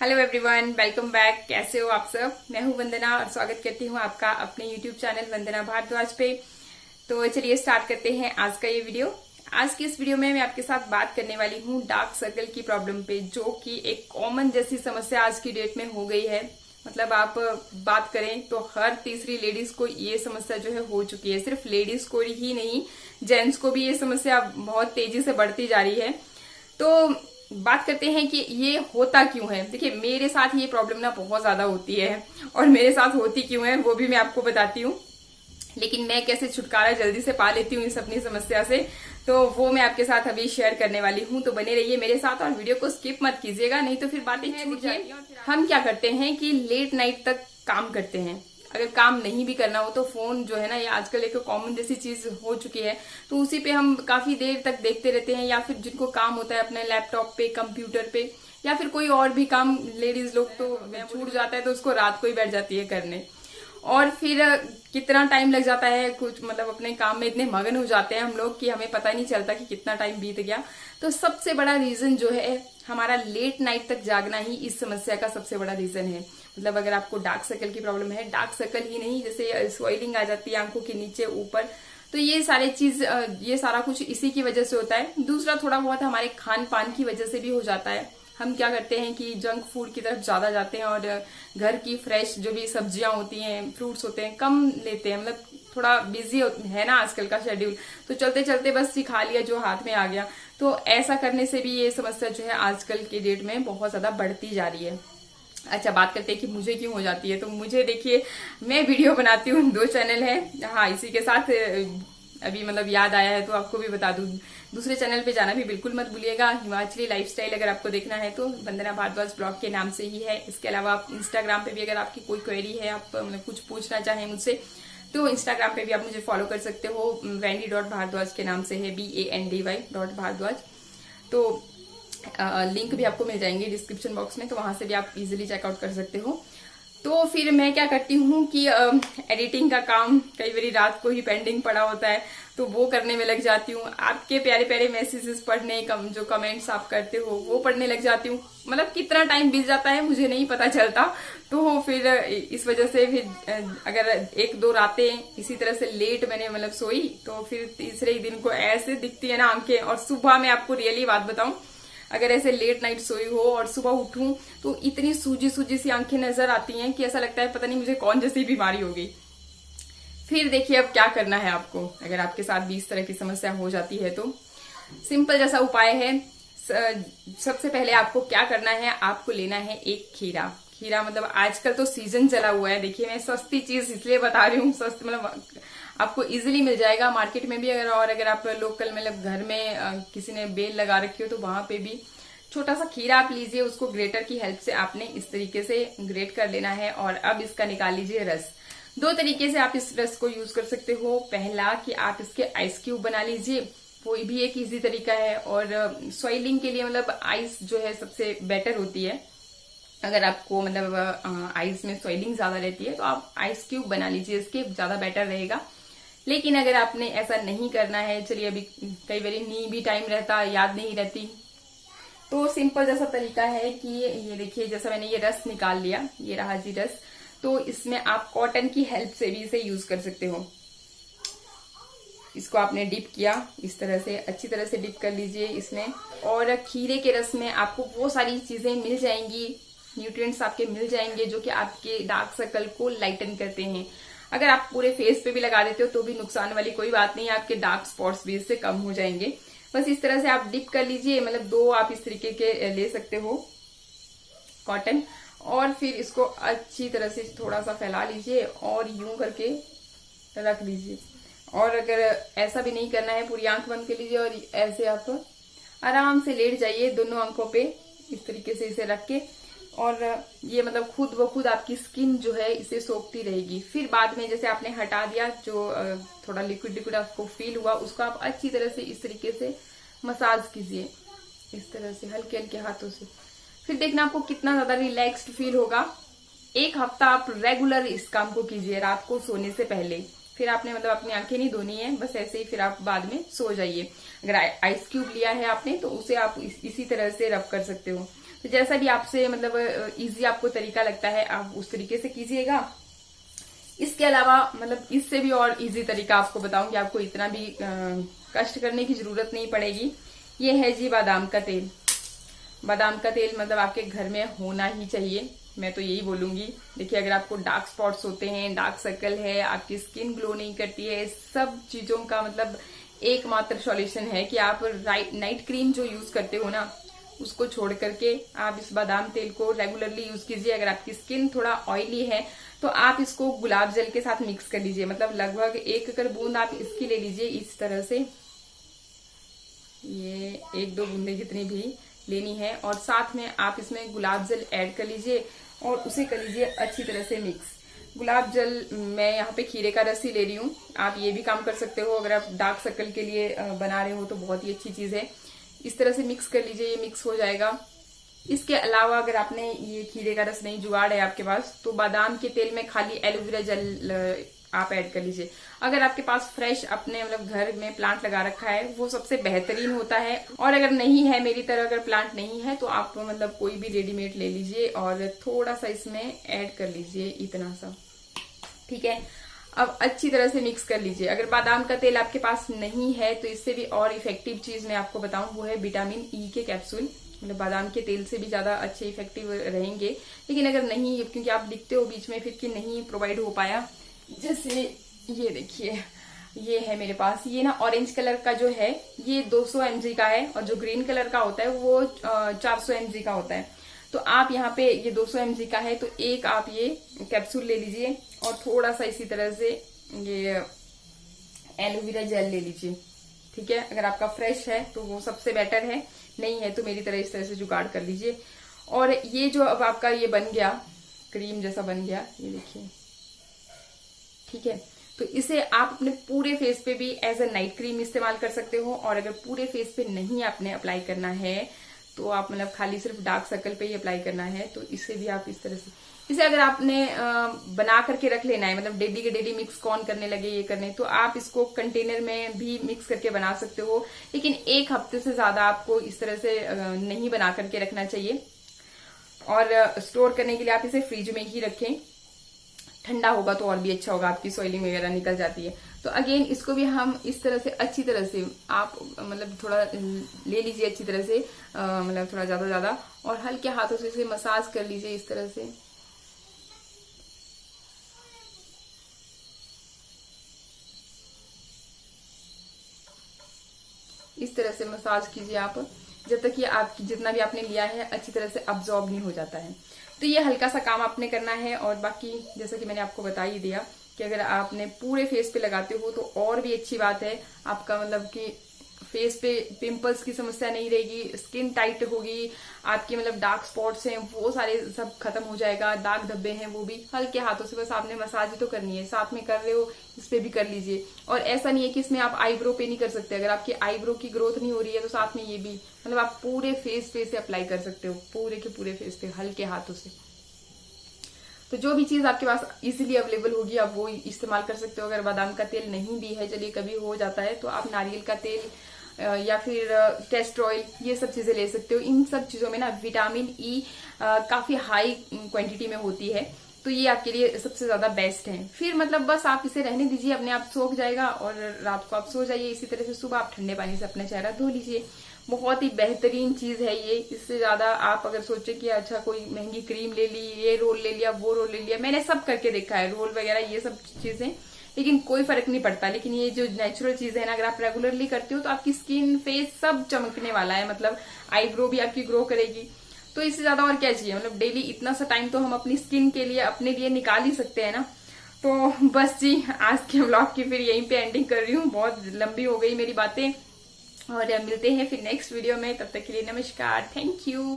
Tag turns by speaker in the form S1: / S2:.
S1: Hello everyone, welcome back. कैसे हो आप सब? मैं हूं वंदना और स्वागत करती हूं आपका अपने यूट्यूब चैनल वंदना भारद्वाज पे। तो चलिए स्टार्ट करते हैं आज का ये वीडियो। आज की इस वीडियो में मैं आपके साथ बात करने वाली हूं डार्क सर्कल की प्रॉब्लम पे, जो कि एक कॉमन जैसी समस्या आज की डेट में हो गई है। मतलब आप बात करें तो हर तीसरी लेडीज को ये समस्या जो है हो चुकी है। सिर्फ लेडीज को ही नहीं, जेंट्स को भी ये समस्या बहुत तेजी से बढ़ती जा रही है। तो बात करते हैं कि ये होता क्यों है। देखिए, मेरे साथ ये प्रॉब्लम ना बहुत ज्यादा होती है और मेरे साथ होती क्यों है वो भी मैं आपको बताती हूँ। लेकिन मैं कैसे छुटकारा जल्दी से पा लेती हूँ इस अपनी समस्या से, तो वो मैं आपके साथ अभी शेयर करने वाली हूँ। तो बने रहिए मेरे साथ और वीडियो को स्किप मत कीजिएगा, नहीं तो फिर बातें छूट जाती हैं। हम क्या करते हैं कि लेट नाइट तक काम करते हैं। अगर काम नहीं भी करना हो तो फोन जो है ना, ये आजकल एक कॉमन जैसी चीज हो चुकी है, तो उसी पे हम काफी देर तक देखते रहते हैं। या फिर जिनको काम होता है अपने लैपटॉप पे, कंप्यूटर पे, या फिर कोई और भी काम, लेडीज लोग तो छूट जाता है तो उसको रात को ही बैठ जाती है करने। और फिर कितना टाइम लग जाता है, कुछ मतलब अपने काम में इतने मगन हो जाते हैं हम लोग कि हमें पता नहीं चलता कि कितना टाइम बीत गया। तो सबसे बड़ा रीजन जो है हमारा लेट नाइट तक जागना ही इस समस्या का सबसे बड़ा रीजन है। मतलब अगर आपको डार्क सर्कल की प्रॉब्लम है, डार्क सर्कल ही नहीं, जैसे स्वेलिंग आ जाती है आंखों के नीचे ऊपर, तो ये सारे चीज, ये सारा कुछ इसी की वजह से होता है। दूसरा थोड़ा बहुत हमारे खान पान की वजह से भी हो जाता है। हम क्या करते हैं कि जंक फूड की तरफ ज्यादा जाते हैं और घर की फ्रेश जो भी सब्जियां होती हैं, फ्रूट्स होते हैं, कम लेते हैं। मतलब थोड़ा बिजी है ना आजकल का शेड्यूल, तो चलते चलते बस खा लिया जो हाथ में आ गया। तो ऐसा करने से भी ये समस्या जो है आजकल की डेट में बहुत ज्यादा बढ़ती जा रही है। अच्छा, बात करते हैं कि मुझे क्यों हो जाती है। तो मुझे देखिए, मैं वीडियो बनाती हूँ, 2 चैनल है। हाँ, इसी के साथ अभी मतलब याद आया है तो आपको भी बता दूं, दूसरे चैनल पे जाना भी बिल्कुल मत भूलिएगा। हिमाचली लाइफस्टाइल अगर आपको देखना है तो वंदना भारद्वाज ब्लॉग के नाम से ही है। इसके अलावा आप इंस्टाग्राम पे भी अगर आपकी कोई क्वेरी है, आप मतलब कुछ पूछना चाहें मुझसे, तो इंस्टाग्राम पे भी आप मुझे फॉलो कर सकते हो। wendy.भारद्वाज के नाम से है, BANDY.भारद्वाज। तो लिंक भी आपको मिल जाएंगे डिस्क्रिप्शन बॉक्स में, तो वहां से भी आप इजिली चेकआउट कर सकते हो। तो फिर मैं क्या करती हूँ कि एडिटिंग का काम कई बार रात को ही पेंडिंग पड़ा होता है, तो वो करने में लग जाती हूँ। आपके प्यारे प्यारे मैसेजेस पढ़ने, जो कमेंट्स आप करते हो वो पढ़ने लग जाती हूँ। मतलब कितना टाइम बीत जाता है मुझे नहीं पता चलता। तो फिर इस वजह से फिर अगर 1-2 रातें इसी तरह से लेट मैंने मतलब सोई, तो फिर तीसरे ही दिन को ऐसे दिखती है ना आंखें। और सुबह मैं आपको रियली बात बताऊं, अगर ऐसे लेट नाइट सोई हो और सुबह उठूं तो इतनी सूजी सूजी सी आंखें नजर आती हैं कि ऐसा लगता है पता नहीं मुझे कौन जैसी बीमारी हो गई। फिर देखिए अब क्या करना है आपको, अगर आपके साथ भी इस तरह की समस्या हो जाती है तो सिंपल जैसा उपाय है। सबसे पहले आपको क्या करना है, आपको लेना है एक खीरा। खीरा मतलब आजकल तो सीजन चला हुआ है। देखिए, मैं सस्ती चीज इसलिए बता रही हूँ, सस्ती मतलब आपको इजीली मिल जाएगा मार्केट में भी। अगर आप लोकल मतलब घर में किसी ने बेल लगा रखी हो तो वहां पे भी छोटा सा खीरा आप लीजिए, उसको ग्रेटर की हेल्प से आपने इस तरीके से ग्रेट कर लेना है। और अब इसका निकाल लीजिए रस। 2 तरीके से आप इस रस को यूज कर सकते हो। पहला कि आप इसके आइस क्यूब बना लीजिए, वो भी एक इजी तरीका है। और स्वेलिंग के लिए मतलब आइस जो है सबसे बेटर होती है। अगर आपको मतलब आइस में स्वेलिंग ज्यादा रहती है तो आप आइस क्यूब बना लीजिए, इसके ज्यादा बेटर रहेगा। लेकिन अगर आपने ऐसा नहीं करना है, चलिए अभी कई बार नहीं भी टाइम रहता, याद नहीं रहती, तो सिंपल जैसा तरीका है कि ये देखिए, जैसा मैंने ये रस निकाल लिया, ये रहा जी रस। तो इसमें आप कॉटन की हेल्प से भी इसे यूज कर सकते हो। इसको आपने डिप किया, इस तरह से अच्छी तरह से डिप कर लीजिए इसमें। और खीरे के रस में आपको वो सारी चीजें मिल जाएंगी, न्यूट्रिएंट्स आपके मिल जाएंगे जो कि आपके डार्क सर्कल को लाइटन करते हैं। अगर आप पूरे फेस पे भी लगा देते हो तो भी नुकसान वाली कोई बात नहीं है, आपके डार्क स्पॉट्स भी इससे कम हो जाएंगे। बस इस तरह से आप डिप कर लीजिए। मतलब 2 आप इस तरीके के ले सकते हो कॉटन। और फिर इसको अच्छी तरह से थोड़ा सा फैला लीजिए और यूं करके रख लीजिए। और अगर ऐसा भी नहीं करना है, पूरी आंख बंद कर लीजिए और ऐसे आप आराम से लेट जाइए दोनों आंखों पे, इस तरीके से इसे रख के। और ये मतलब खुद ब खुद आपकी स्किन जो है इसे सोखती रहेगी। फिर बाद में जैसे आपने हटा दिया, जो थोड़ा लिक्विड लिक्विड आपको फील हुआ, उसको आप अच्छी तरह से इस तरीके से मसाज कीजिए, इस तरह से हल्के हल्के हाथों से। फिर देखना आपको कितना ज्यादा रिलैक्स्ड फील होगा। 1 हफ्ता आप रेगुलर इस काम को कीजिए रात को सोने से पहले। फिर आपने मतलब अपनी आंखें नहीं धोनी है, बस ऐसे ही फिर आप बाद में सो जाइए। अगर आइस क्यूब लिया है आपने तो उसे आप इसी तरह से रब कर सकते हो। तो जैसा भी आपसे मतलब इजी आपको तरीका लगता है आप उस तरीके से कीजिएगा। इसके अलावा मतलब इससे भी और इजी तरीका आपको बताऊंगी, आपको इतना भी कष्ट करने की जरूरत नहीं पड़ेगी। ये है जी बादाम का तेल। बादाम का तेल मतलब आपके घर में होना ही चाहिए, मैं तो यही बोलूंगी। देखिए अगर आपको डार्क स्पॉट्स होते हैं, डार्क सर्कल है, आपकी स्किन ग्लो नहीं करती है, सब चीजों का मतलब एकमात्र सॉल्यूशन है कि आप नाइट क्रीम जो यूज करते हो ना उसको छोड़ करके आप इस बादाम तेल को रेगुलरली यूज कीजिए। अगर आपकी स्किन थोड़ा ऑयली है तो आप इसको गुलाब जल के साथ मिक्स कर लीजिए, मतलब लगभग 1 अगर बूंद आप इसकी ले लीजिए इस तरह से, ये 1-2 बूंदे जितनी भी लेनी है, और साथ में आप इसमें गुलाब जल ऐड कर लीजिए और उसे कर लीजिए अच्छी तरह से मिक्स। गुलाब जल मैं यहाँ पे खीरे का रस ही ले रही हूँ, आप ये भी काम कर सकते हो। अगर आप डार्क सर्कल के लिए बना रहे हो तो बहुत ही अच्छी चीज है। इस तरह से मिक्स कर लीजिए, ये मिक्स हो जाएगा। इसके अलावा अगर आपने ये खीरे का रस नहीं जुगाड़ है आपके पास तो बादाम के तेल में खाली एलोवेरा जेल आप ऐड कर लीजिए। अगर आपके पास फ्रेश अपने मतलब घर में प्लांट लगा रखा है वो सबसे बेहतरीन होता है, और अगर नहीं है मेरी तरह अगर प्लांट नहीं है तो आप मतलब कोई भी रेडीमेड ले लीजिए और थोड़ा सा इसमें ऐड कर लीजिए, इतना सा, ठीक है। अब अच्छी तरह से मिक्स कर लीजिए। अगर बादाम का तेल आपके पास नहीं है तो इससे भी और इफेक्टिव चीज मैं आपको बताऊं, वो है विटामिन ई के कैप्सूल। मतलब बादाम के तेल से भी ज्यादा अच्छे इफेक्टिव रहेंगे, लेकिन अगर नहीं, क्योंकि आप लिखते हो बीच में फिर कि नहीं प्रोवाइड हो पाया, जैसे ये देखिए ये है मेरे पास, ये ना ऑरेंज कलर का जो है ये 200 mg का है और जो ग्रीन कलर का होता है वो 400 mg का होता है। तो आप यहाँ पे ये 200 mg का है तो एक आप ये कैप्सूल ले लीजिए और थोड़ा सा इसी तरह से ये एलोवेरा जेल ले लीजिए, ठीक है। अगर आपका फ्रेश है तो वो सबसे बेटर है, नहीं है तो मेरी तरह इस तरह से जुगाड़ कर लीजिए। और ये जो अब आपका ये बन गया क्रीम जैसा बन गया, ये देखिए, ठीक है। तो इसे आप अपने पूरे फेस पे भी एज अ नाइट क्रीम इस्तेमाल कर सकते हो, और अगर पूरे फेस पे नहीं आपने अप्लाई करना है तो आप मतलब खाली सिर्फ डार्क सर्कल पे ही अप्लाई करना है तो इसे भी आप इस तरह से, इसे अगर आपने बना करके रख लेना है, मतलब डेली के डेली मिक्स कौन करने लगे ये करने, तो आप इसको कंटेनर में भी मिक्स करके बना सकते हो, लेकिन 1 हफ्ते से ज्यादा आपको इस तरह से नहीं बना करके रखना चाहिए। और स्टोर करने के लिए आप इसे फ्रिज में ही रखें, ठंडा होगा तो और भी अच्छा होगा, आपकी सॉइलिंग वगैरह निकल जाती है। तो अगेन इसको भी हम इस तरह से अच्छी तरह से आप मतलब थोड़ा ले लीजिए अच्छी तरह से, मतलब थोड़ा ज्यादा और हल्के हाथों से इसे मसाज कर लीजिए इस तरह से। इस तरह से मसाज कीजिए आप जब तक कि आपकी जितना भी आपने लिया है अच्छी तरह से अब्जॉर्ब नहीं हो जाता है। तो ये हल्का सा काम आपने करना है, और बाकी जैसा कि मैंने आपको बता ही दिया कि अगर आपने पूरे फेस पे लगाते हो तो और भी अच्छी बात है, आपका मतलब कि फेस पे पिंपल्स की समस्या नहीं रहेगी, स्किन टाइट होगी, आपके मतलब डार्क स्पॉट्स हैं वो सारे सब खत्म हो जाएगा, दाग धब्बे हैं वो भी हल्के हाथों से, बस आपने मसाज ही तो करनी है, साथ में कर रहे हो इस पे भी कर लीजिए। और ऐसा नहीं है कि इसमें आप आईब्रो पे नहीं कर सकते, अगर आपकी आईब्रो की ग्रोथ नहीं हो रही है तो साथ में ये भी मतलब आप पूरे फेस पे से अप्लाई कर सकते हो, पूरे के पूरे फेस पे हल्के हाथों से। तो जो भी चीज आपके पास इजीली अवेलेबल होगी आप वो इस्तेमाल कर सकते हो। अगर बादाम का तेल नहीं भी है, चलिए कभी हो जाता है, तो आप नारियल का तेल या फिर कैस्टर ऑयल ये सब चीजें ले सकते हो। इन सब चीजों में ना विटामिन ई काफी हाई क्वांटिटी में होती है, तो ये आपके लिए सबसे ज्यादा बेस्ट है। फिर मतलब बस आप इसे रहने दीजिए, अपने आप सूख जाएगा और रात को आप सो जाइए। इसी तरह से सुबह आप ठंडे पानी से अपना चेहरा धो लीजिए। बहुत ही बेहतरीन चीज है ये। इससे ज्यादा आप अगर सोचे कि अच्छा कोई महंगी क्रीम ले ली, ये रोल ले लिया, वो रोल ले लिया, मैंने सब करके देखा है रोल वगैरह ये सब चीजें, लेकिन कोई फर्क नहीं पड़ता। लेकिन ये जो नेचुरल चीज है ना, अगर आप रेगुलरली करते हो तो आपकी स्किन फेस सब चमकने वाला है, मतलब आईब्रो भी आपकी ग्रो करेगी। तो इससे ज्यादा और क्या चाहिए, मतलब डेली इतना सा टाइम तो हम अपनी स्किन के लिए अपने लिए निकाल ही सकते हैं ना। तो बस जी, आज के व्लॉग की फिर यहीं पे एंडिंग कर रही हूँ, बहुत लंबी हो गई मेरी बातें, और मिलते हैं फिर नेक्स्ट वीडियो में। तब तक के लिए नमस्कार, थैंक यू।